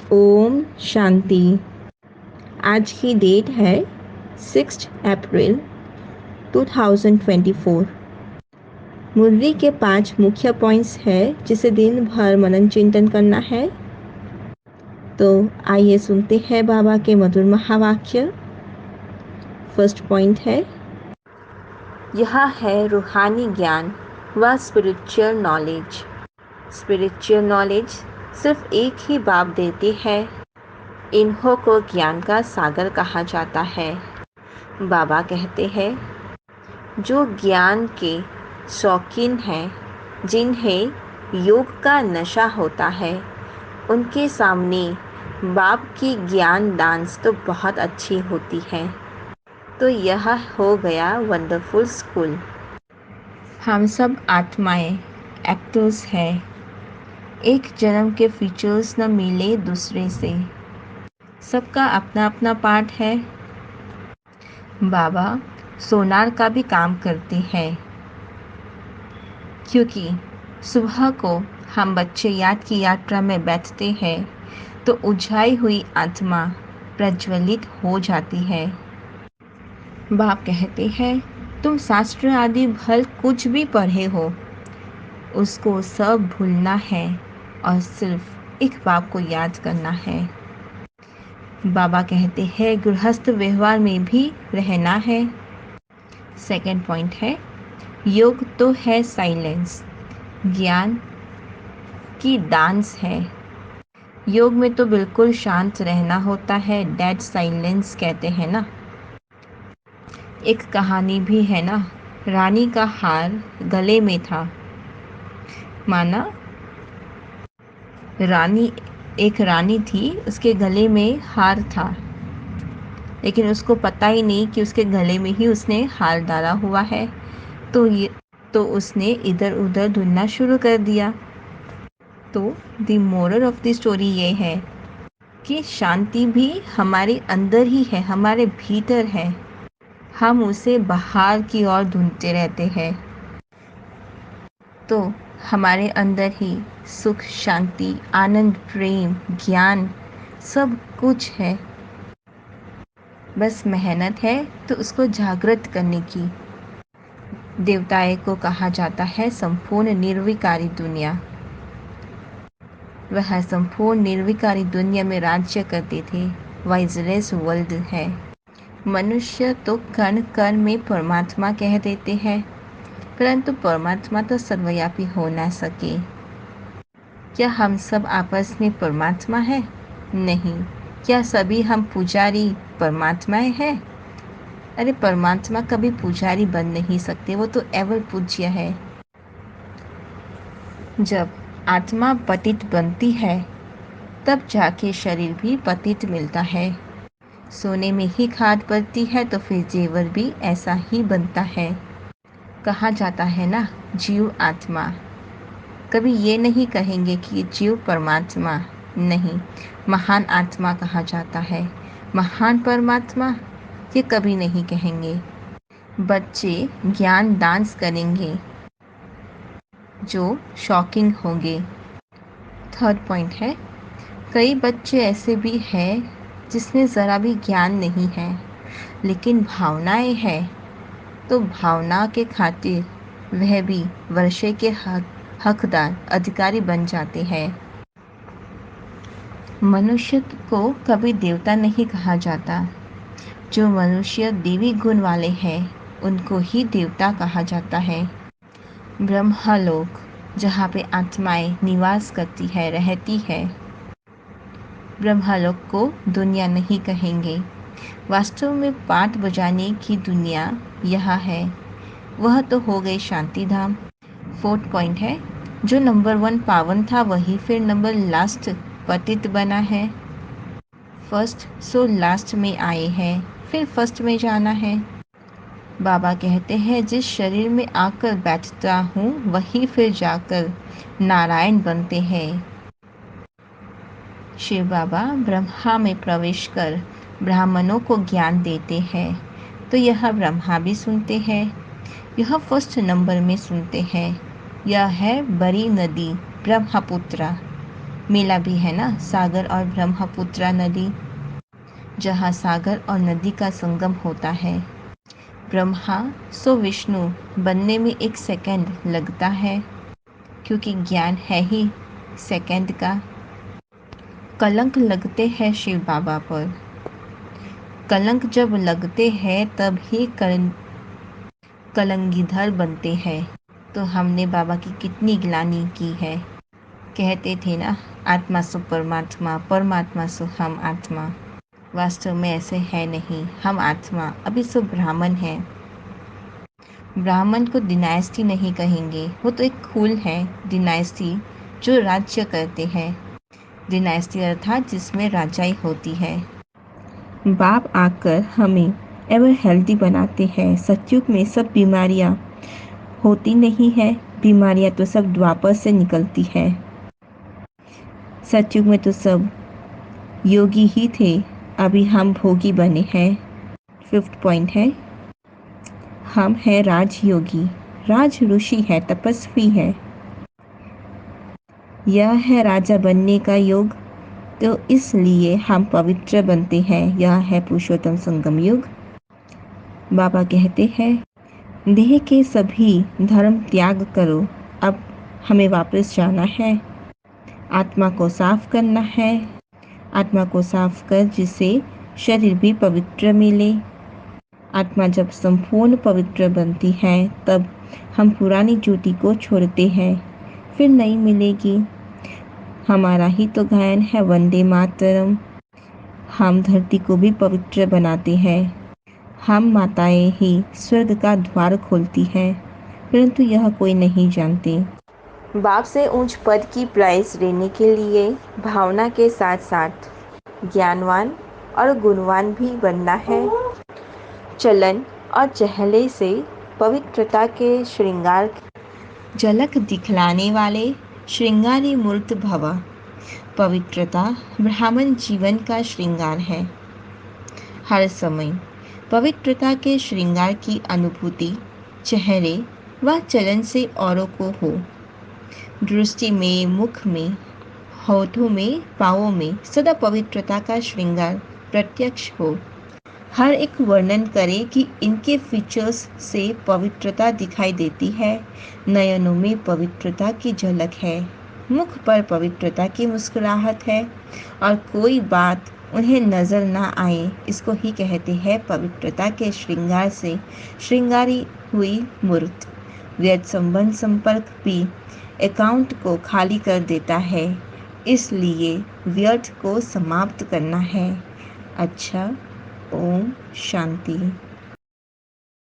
ओम शांति। आज की डेट है 6 अप्रैल 2024। मुरली के 5 मुख्य पॉइंट्स है जिसे दिन भर मनन चिंतन करना है। तो आइए सुनते हैं बाबा के मधुर महावाक्य। फर्स्ट पॉइंट है, यह है रूहानी ज्ञान व स्पिरिचुअल नॉलेज। स्पिरिचुअल नॉलेज सिर्फ एक ही बाप देते हैं। इन्हों को ज्ञान का सागर कहा जाता है। बाबा कहते हैं, जो ज्ञान के शौकीन हैं, जिन्हें योग का नशा होता है, उनके सामने बाप की ज्ञान डांस तो बहुत अच्छी होती है। तो यह हो गया वंडरफुल स्कूल। हम सब आत्माएं एक्टर्स हैं। एक जन्म के फीचर्स न मिले दूसरे से। सबका अपना अपना पार्ट है। बाबा सोनार का भी काम करते हैं, क्योंकि सुबह को हम बच्चे याद की यात्रा में बैठते हैं तो उजाई हुई आत्मा प्रज्वलित हो जाती है। बाप कहते हैं, तुम शास्त्र आदि भल कुछ भी पढ़े हो, उसको सब भूलना है और सिर्फ एक बाप को याद करना है। बाबा कहते हैं, गृहस्थ व्यवहार में भी रहना है। सेकंड पॉइंट है, योग तो है साइलेंस, ज्ञान की डांस है। योग में तो बिल्कुल शांत रहना होता है, डेड साइलेंस कहते हैं ना। एक कहानी भी है ना, रानी का हार गले में था। माना एक रानी थी, उसके गले में हार था, लेकिन उसको पता ही नहीं कि उसके गले में ही उसने हार डाला हुआ है। तो उसने इधर उधर ढूंढना शुरू कर दिया। तो the moral of the story ये है कि शांति भी हमारे अंदर ही है, हमारे भीतर है। हम उसे बाहर की ओर ढूंढते रहते हैं। तो हमारे अंदर ही सुख, शांति, आनंद, प्रेम, ज्ञान सब कुछ है। बस मेहनत है तो उसको जागृत करने की। देवताएं को कहा जाता है संपूर्ण निर्विकारी दुनिया। वह संपूर्ण निर्विकारी दुनिया में राज्य करते थे। वाइजलेस वर्ल्ड है। मनुष्य तो कण कण में परमात्मा कह देते हैं, परंतु परमात्मा तो सर्वव्यापी हो ना सके। क्या हम सब आपस में परमात्मा है? नहीं। क्या सभी हम पुजारी परमात्माएं हैं? अरे परमात्मा कभी पुजारी बन नहीं सकते, वो तो एवर पूज्य है। जब आत्मा पतित बनती है तब जाके शरीर भी पतित मिलता है। सोने में ही खाद पड़ती है तो फिर जेवर भी ऐसा ही बनता है। कहा जाता है ना, जीव आत्मा। कभी ये नहीं कहेंगे कि जीव परमात्मा, नहीं, महान आत्मा कहा जाता है। महान परमात्मा ये कभी नहीं कहेंगे। बच्चे ज्ञान डांस करेंगे जो शॉकिंग होंगे। थर्ड पॉइंट है, कई बच्चे ऐसे भी हैं जिसमें ज़रा भी ज्ञान नहीं है, लेकिन भावनाएं हैं। तो भावना के खातिर वह भी वर्षे के हकदार अधिकारी बन जाते हैं। मनुष्य को कभी देवता नहीं कहा जाता। जो मनुष्य देवी गुण वाले हैं उनको ही देवता कहा जाता है। ब्रह्मलोक, जहाँ पे आत्माएं निवास करती है, रहती है, ब्रह्मलोक को दुनिया नहीं कहेंगे। वास्तव में पाठ बजाने की दुनिया यहाँ है, वह तो हो गई शांति धाम। फोर्थ पॉइंट है, जो नंबर 1 पावन था वही फिर नंबर लास्ट पतित बना है। फर्स्ट सो लास्ट में आए हैं, फिर फर्स्ट में जाना है। बाबा कहते हैं, जिस शरीर में आकर बैठता हूँ वही फिर जाकर नारायण बनते हैं। शिव बाबा ब्रह्मा में प्रवेश कर ब्राह्मणों को ज्ञान देते हैं, तो यह ब्रह्मा भी सुनते हैं। यह फर्स्ट नंबर में सुनते हैं। यह है बड़ी नदी ब्रह्मपुत्र। मेला भी है ना, सागर और ब्रह्मपुत्रा नदी, जहाँ सागर और नदी का संगम होता है। ब्रह्मा सो विष्णु बनने में 1 सेकंड लगता है, क्योंकि ज्ञान है ही सेकंड का। कलंक लगते हैं शिव बाबा पर। कलंक जब लगते हैं तब ही कलंगीधर बनते हैं। तो हमने बाबा की कितनी ग्लानि की है। कहते थे ना, आत्मा सो परमात्मा, परमात्मा सो हम आत्मा। वास्तव में ऐसे है नहीं, हम आत्मा अभी सो ब्राह्मण हैं। ब्राह्मण को डिनाइस्टी नहीं कहेंगे, वो तो एक कुल है डिनाइस्टी जो राज्य करते हैं। डिनाइस्टी अर्थात जिसमें राजाई होती है। बाप आकर हमें एवर हेल्दी बनाते हैं। सतयुग में सब बीमारियां होती नहीं है, बीमारियां तो सब द्वापर से निकलती है। सतयुग में तो सब योगी ही थे, अभी हम भोगी बने हैं। 5th पॉइंट है, हम हैं राजयोगी। राज ऋषि है, तपस्वी है। यह है राजा बनने का योग, तो इसलिए हम पवित्र बनते हैं। यह है पुरुषोत्तम संगम युग। बाबा कहते हैं, देह के सभी धर्म त्याग करो, अब हमें वापस जाना है। आत्मा को साफ करना है। आत्मा को साफ कर जिससे शरीर भी पवित्र मिले। आत्मा जब संपूर्ण पवित्र बनती है तब हम पुरानी ज्योति को छोड़ते हैं, फिर नई मिलेगी। हमारा ही तो गायन है वंदे मातरम। हम धरती को भी पवित्र बनाते हैं। हम माताएं ही स्वर्ग का द्वार खोलती हैं, परंतु यह कोई नहीं जानते। बाप से ऊंच पद की प्राइस लेने के लिए भावना के साथ साथ ज्ञानवान और गुणवान भी बनना है। चलन और चहले से पवित्रता के श्रृंगार झलक दिखलाने वाले श्रृंगारी मूर्त भव। पवित्रता ब्राह्मण जीवन का श्रृंगार है। हर समय पवित्रता के श्रृंगार की अनुभूति चेहरे व चलन से औरों को हो। दृष्टि में, मुख में, होठों में, पाँवों में सदा पवित्रता का श्रृंगार प्रत्यक्ष हो। हर एक वर्णन करे कि इनके फीचर्स से पवित्रता दिखाई देती है। नयनों में पवित्रता की झलक है, मुख पर पवित्रता की मुस्कुराहट है, और कोई बात उन्हें नजर ना आए, इसको ही कहते हैं पवित्रता के श्रृंगार से श्रृंगारी हुई मूर्त। व्यर्थ संबंध संपर्क भी अकाउंट को खाली कर देता है, इसलिए व्यर्थ को समाप्त करना है। अच्छा, ओम शांति।